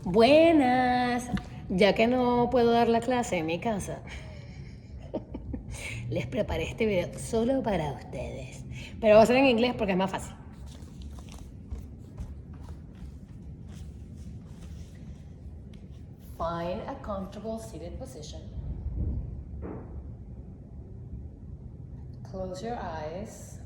Buenas, ya que no puedo dar la clase en mi casa, les preparé este video solo para ustedes. Pero va a ser en inglés porque es más fácil. Find a comfortable seated position. Close your eyes.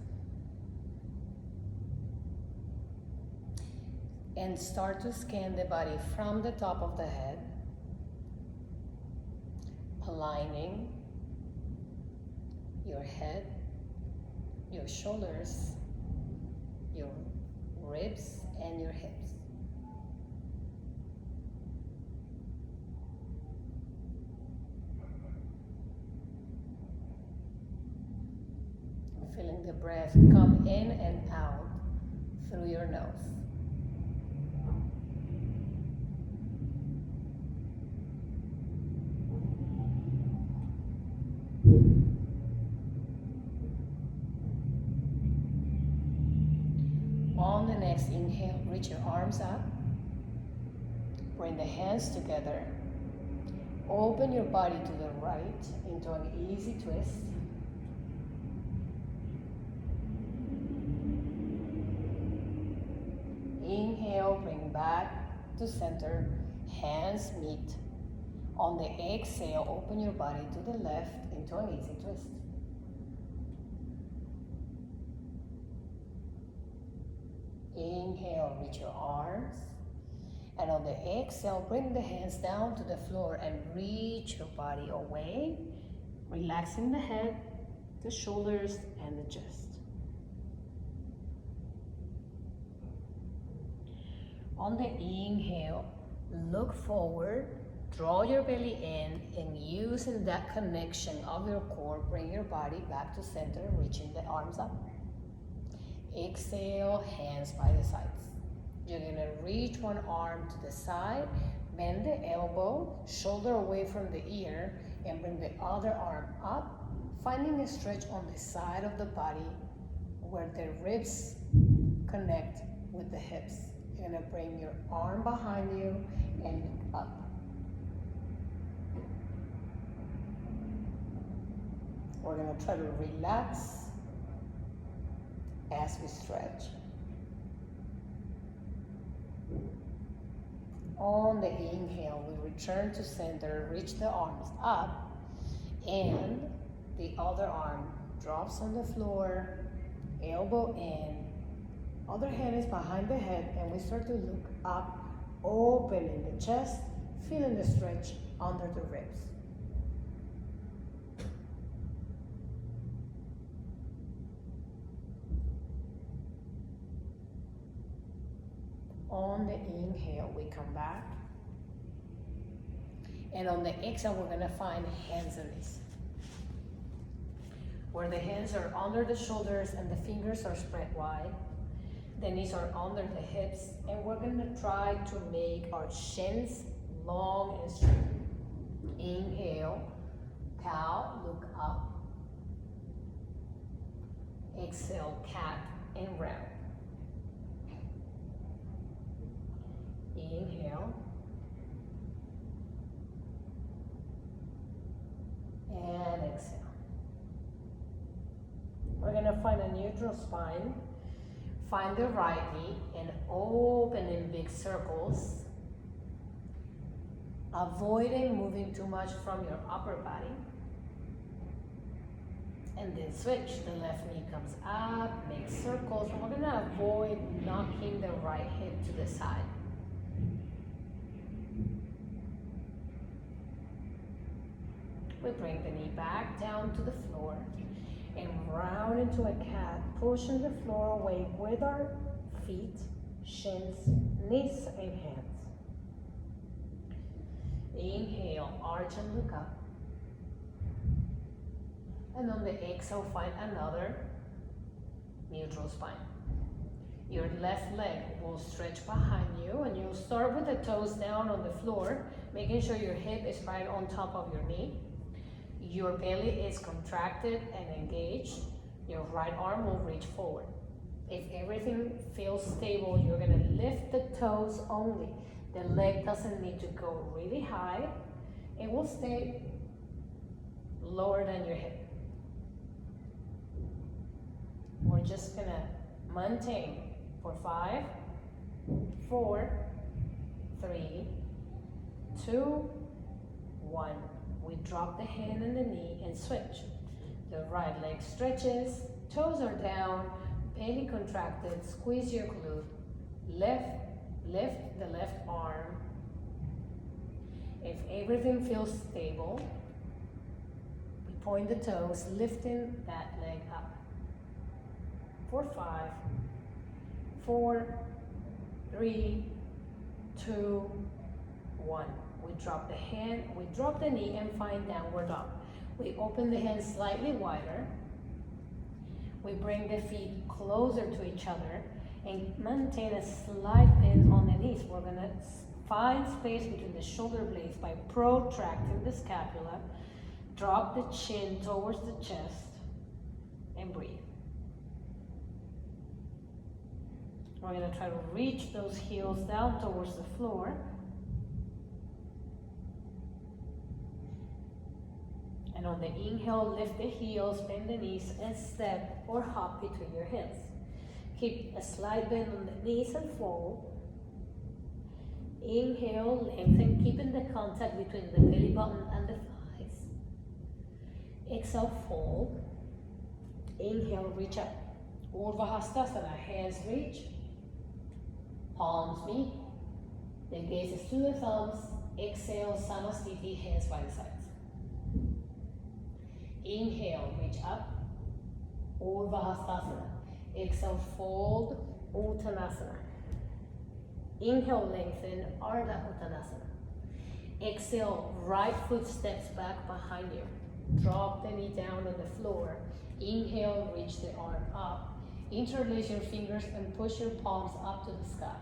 And start to scan the body from the top of the head, aligning your head, your shoulders, your ribs, and your hips. Feeling the breath come in and out through your nose. On the next inhale, reach your arms up. Bring the hands together. Open your body to the right into an easy twist. Inhale, bring back to center. Hands meet. On the exhale, open your body to the left into an easy twist. Inhale, reach your arms. And on the exhale, bring the hands down to the floor and reach your body away, relaxing the head, the shoulders, and the chest. On the inhale, look forward, draw your belly in, and using that connection of your core, bring your body back to center, reaching the arms up. Exhale, hands by the sides. You're gonna reach one arm to the side, bend the elbow, shoulder away from the ear, and bring the other arm up, finding a stretch on the side of the body where the ribs connect with the hips. You're gonna bring your arm behind you and look up. We're gonna try to relax as we stretch. On the inhale, we return to center, reach the arms up, and the other arm drops on the floor, elbow in, other hand is behind the head, and we start to look up, opening the chest, feeling the stretch under the ribs. On the inhale, we come back. And on the exhale, we're gonna find hands and knees. Where the hands are under the shoulders and the fingers are spread wide. The knees are under the hips. And we're gonna try to make our shins long and straight. Inhale, cow, look up. Exhale, cat and round. Inhale. And exhale. We're gonna find a neutral spine. Find the right knee and open in big circles. Avoiding moving too much from your upper body. And then switch. The left knee comes up, make circles. And we're gonna avoid knocking the right hip to the side. We bring the knee back down to the floor and round into a cat, pushing the floor away with our feet, shins, knees, and hands. Inhale, arch and look up. And on the exhale, find another neutral spine. Your left leg will stretch behind you, and you'll start with the toes down on the floor, making sure your hip is right on top of your knee. Your belly is contracted and engaged. Your right arm will reach forward. If everything feels stable, you're gonna lift the toes only. The leg doesn't need to go really high. It will stay lower than your hip. We're just gonna maintain for 5, 4, 3, 2, 1. We drop the hand and the knee and switch. The right leg stretches, toes are down, belly contracted, squeeze your glute. Lift the left arm. If everything feels stable, we point the toes, lifting that leg up. For 5, 4, 3, 2, 1. We drop the hand, we drop the knee and find downward dog. We open the hands slightly wider. We bring the feet closer to each other and maintain a slight bend on the knees. We're gonna find space between the shoulder blades by protracting the scapula. Drop the chin towards the chest and breathe. We're gonna try to reach those heels down towards the floor. And on the inhale, lift the heels, bend the knees, and step or hop between your hands. Keep a slight bend on the knees and fold. Inhale, lengthen, keeping the contact between the belly button and the thighs. Exhale, fold. Inhale, reach up. Urdhva Hastasana, hands reach, palms meet. The gaze is to the thumbs. Exhale, Samasthiti, hands by the sides. Inhale, reach up, Urdhva Hastasana. Exhale, fold, Uttanasana. Inhale, lengthen, Ardha Uttanasana. Exhale, right foot steps back behind you. Drop the knee down on the floor. Inhale, reach the arm up. Interlace your fingers and push your palms up to the sky.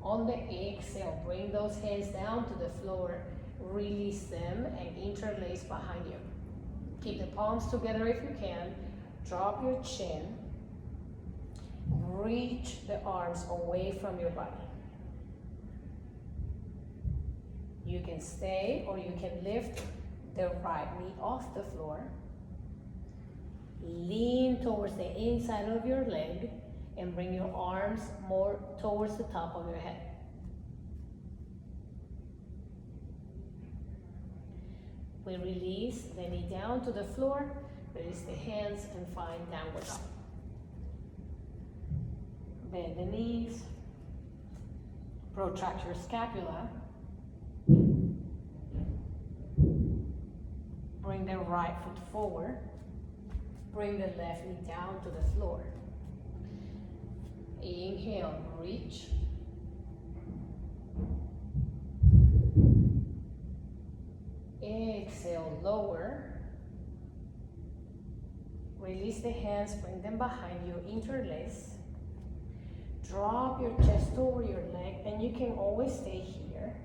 On the exhale, bring those hands down to the floor. Release them and interlace behind you. Keep the palms together if you can. Drop your chin. Reach the arms away from your body. You can stay or you can lift the right knee off the floor. Lean towards the inside of your leg and bring your arms more towards the top of your head. We release the knee down to the floor, release the hands and find downward dog. Bend the knees, protract your scapula. Bring the right foot forward, bring the left knee down to the floor. Inhale, reach. Exhale, lower. Release the hands, bring them behind you, interlace. Drop your chest over your leg, and you can always stay here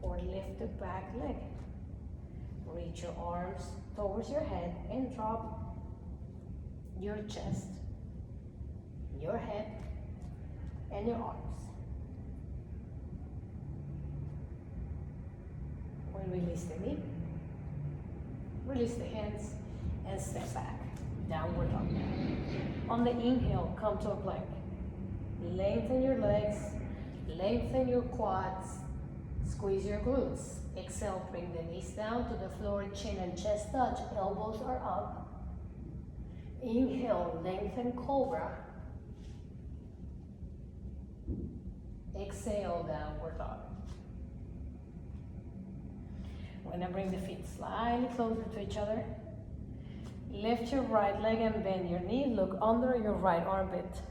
or lift the back leg. Reach your arms towards your head and drop your chest, your head, and your arms. We release the knee, release the hands, and step back, downward dog. On the inhale, come to a plank. Lengthen your legs, lengthen your quads, squeeze your glutes. Exhale, bring the knees down to the floor, chin and chest touch, elbows are up. Inhale, lengthen cobra. Exhale, downward dog. We're gonna bring the feet slightly closer to each other. Lift your right leg and bend your knee. Look under your right armpit.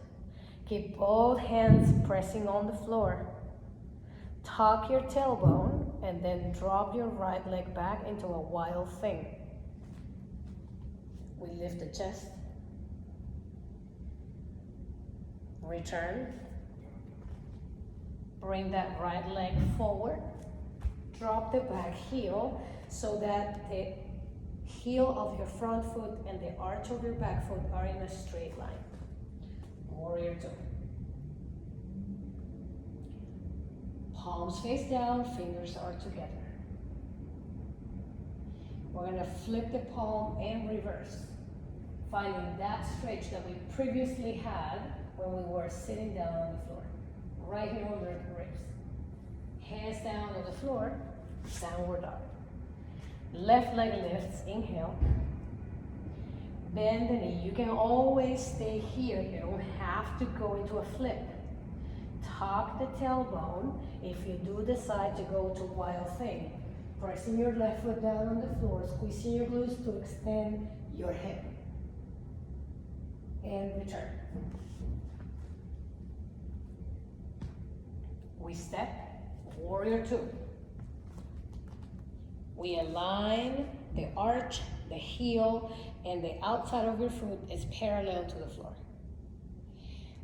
Keep both hands pressing on the floor. Tuck your tailbone and then drop your right leg back into a wild thing. We lift the chest. Return. Bring that right leg forward. Drop the back heel so that the heel of your front foot and the arch of your back foot are in a straight line. Warrior two. Palms face down, fingers are together. We're gonna flip the palm and reverse, finding that stretch that we previously had when we were sitting down on the floor. Right here under the ribs. Hands down on the floor, downward dog. Left leg lifts, inhale. Bend the knee. You can always stay here. You don't have to go into a flip. Tuck the tailbone if you do decide to go to wild thing. Pressing your left foot down on the floor, squeezing your glutes to extend your hip. And return. We step, warrior two. We align the arch, the heel, and the outside of your foot is parallel to the floor.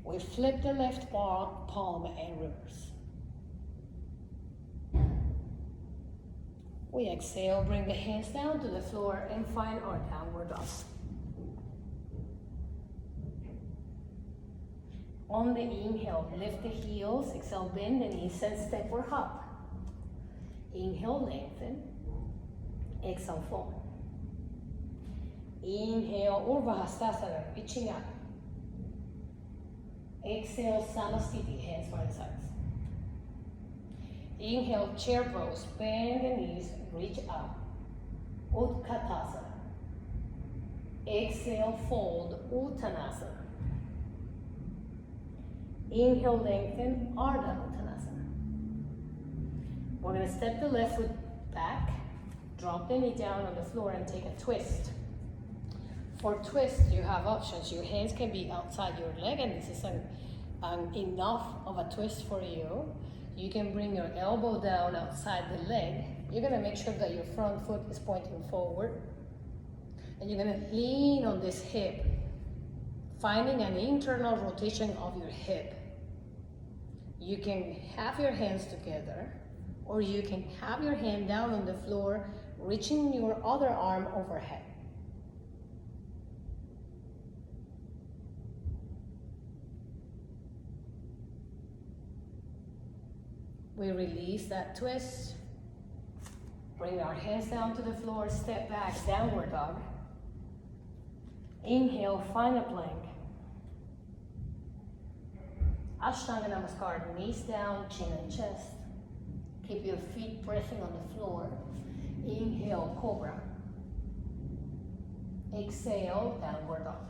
We flip the left palm and reverse. We exhale, bring the hands down to the floor and find our downward dog. On the inhale, lift the heels, exhale, bend the knees and step or hop. Inhale, lengthen. Exhale, fold. Inhale, Urdhva Hastasana, reaching up. Exhale, Samasthiti, hands by the sides. Inhale, chair pose, bend the knees, reach up. Utkatasana. Exhale, fold, Uttanasana. Inhale, lengthen, Ardha Uttanasana. We're gonna step the left foot back, drop the knee down on the floor and take a twist. For twist, you have options. Your hands can be outside your leg, and this is enough of a twist for you. You can bring your elbow down outside the leg. You're gonna make sure that your front foot is pointing forward. And you're gonna lean on this hip, finding an internal rotation of your hip. You can have your hands together, or you can have your hand down on the floor, reaching your other arm overhead. We release that twist, bring our hands down to the floor, step back, downward dog. Inhale, find a plank. Ashtanga Namaskar, knees down, chin and chest. Keep your feet pressing on the floor. Inhale, cobra. Exhale, downward dog.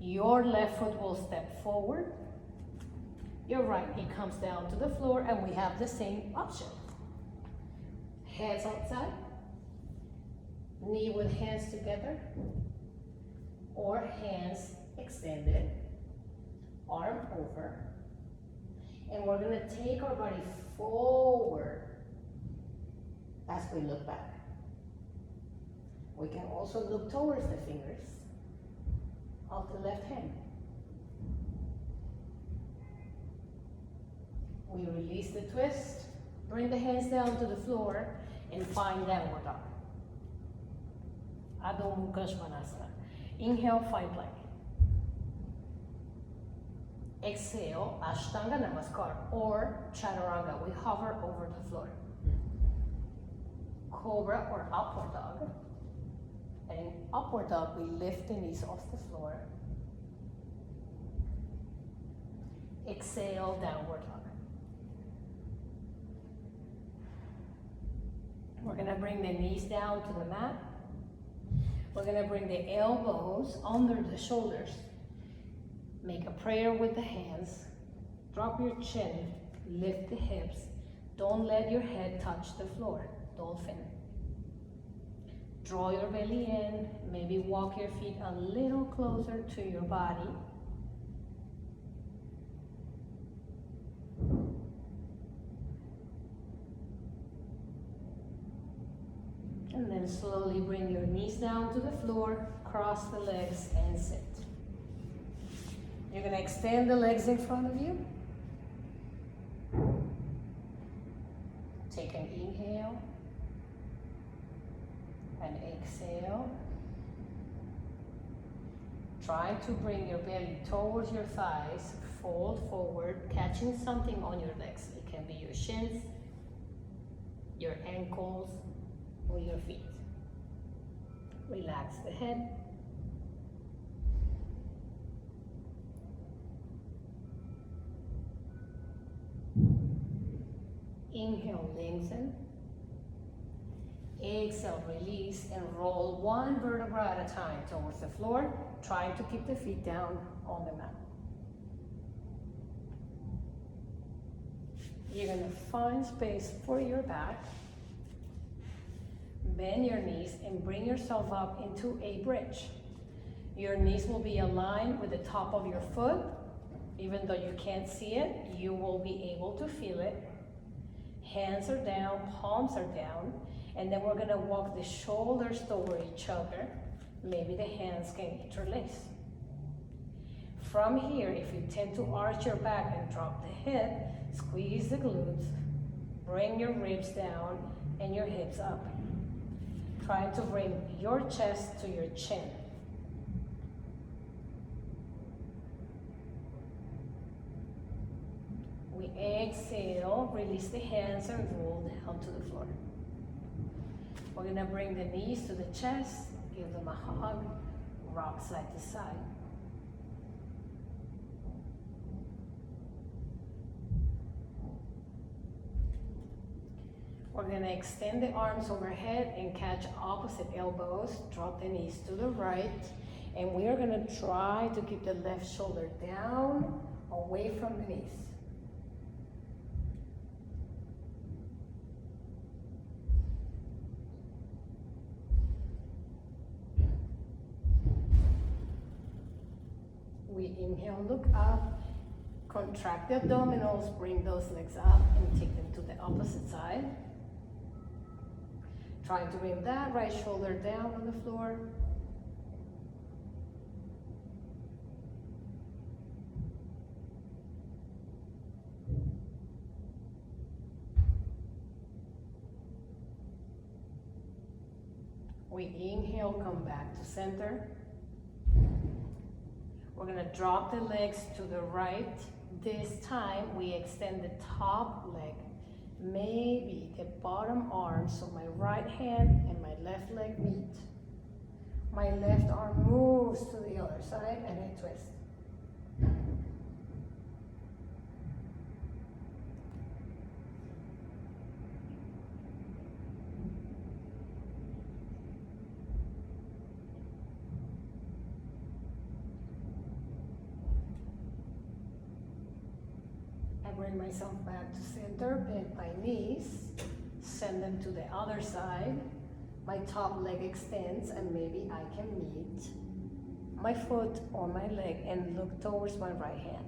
Your left foot will step forward. Your right knee comes down to the floor, and we have the same option. Hands outside, knee with hands together, or hands extended, arm over. And we're gonna take our body forward as we look back. We can also look towards the fingers of the left hand. We release the twist, bring the hands down to the floor, and find downward dog. Adho Mukha Svanasana. Inhale, find plank. Exhale, Ashtanga Namaskar or Chaturanga. We hover over the floor. Cobra or upward dog. And in upward dog, we lift the knees off the floor. Exhale, downward dog. We're gonna bring the knees down to the mat. We're gonna bring the elbows under the shoulders. Make a prayer with the hands. Drop your chin, lift the hips. Don't let your head touch the floor, dolphin. Draw your belly in, maybe walk your feet a little closer to your body. And then slowly bring your knees down to the floor, cross the legs and sit. You're gonna extend the legs in front of you. Take an inhale and exhale. Try to bring your belly towards your thighs, fold forward, catching something on your legs. It can be your shins, your ankles, or your feet. Relax the head. Inhale, lengthen. Exhale, release, and roll one vertebra at a time towards the floor, trying to keep the feet down on the mat. You're gonna find space for your back. Bend your knees and bring yourself up into a bridge. Your knees will be aligned with the top of your foot. Even though you can't see it, you will be able to feel it. Hands are down, palms are down, and then we're gonna walk the shoulders toward each other. Maybe the hands can interlace. From here, if you tend to arch your back and drop the head, squeeze the glutes, bring your ribs down and your hips up. Try to bring your chest to your chin. We exhale, release the hands and roll down to the floor. We're gonna bring the knees to the chest, give them a hug, rock side to side. We're gonna extend the arms overhead and catch opposite elbows, drop the knees to the right, and we are gonna try to keep the left shoulder down, away from the knees. We inhale, look up, contract the abdominals, bring those legs up and take them to the opposite side. Trying to bring that right shoulder down on the floor. We inhale, come back to center. We're gonna drop the legs to the right. This time we extend the top leg, maybe the bottom arm, so my right hand and my left leg meet. My left arm moves to the other side and I twist. Bring myself back to center, bend my knees, send them to the other side. My top leg extends and maybe I can meet my foot on my leg and look towards my right hand.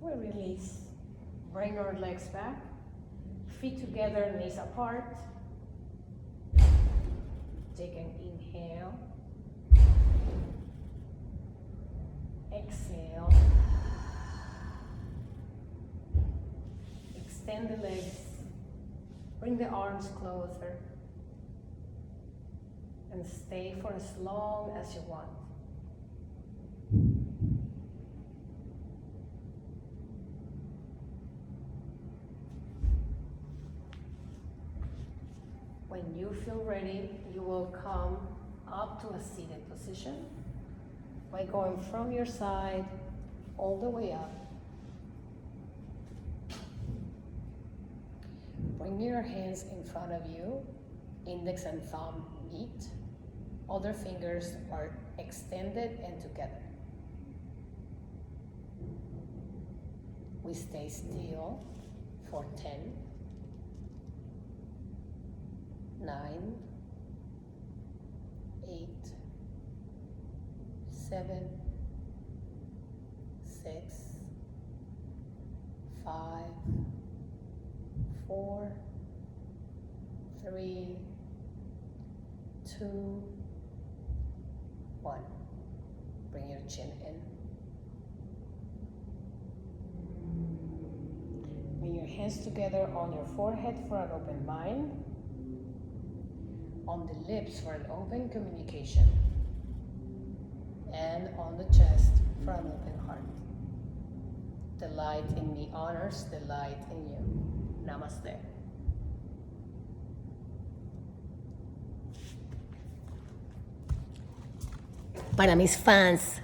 We release, bring our legs back, feet together, knees apart. Take an inhale, exhale, extend the legs, bring the arms closer, and stay for as long as you want. When you feel ready, you will come up to a seated position by going from your side all the way up. Bring your hands in front of you, index and thumb meet. Other fingers are extended and together. We stay still for 10, 9, 8, 7, 6, 5, 4, 3, 2, 1. Bring your chin in. Bring your hands together on your forehead for an open mind, on the lips for an open communication, and on the chest for an open heart. The light in me honors the light in you. Namaste. Para mis fans,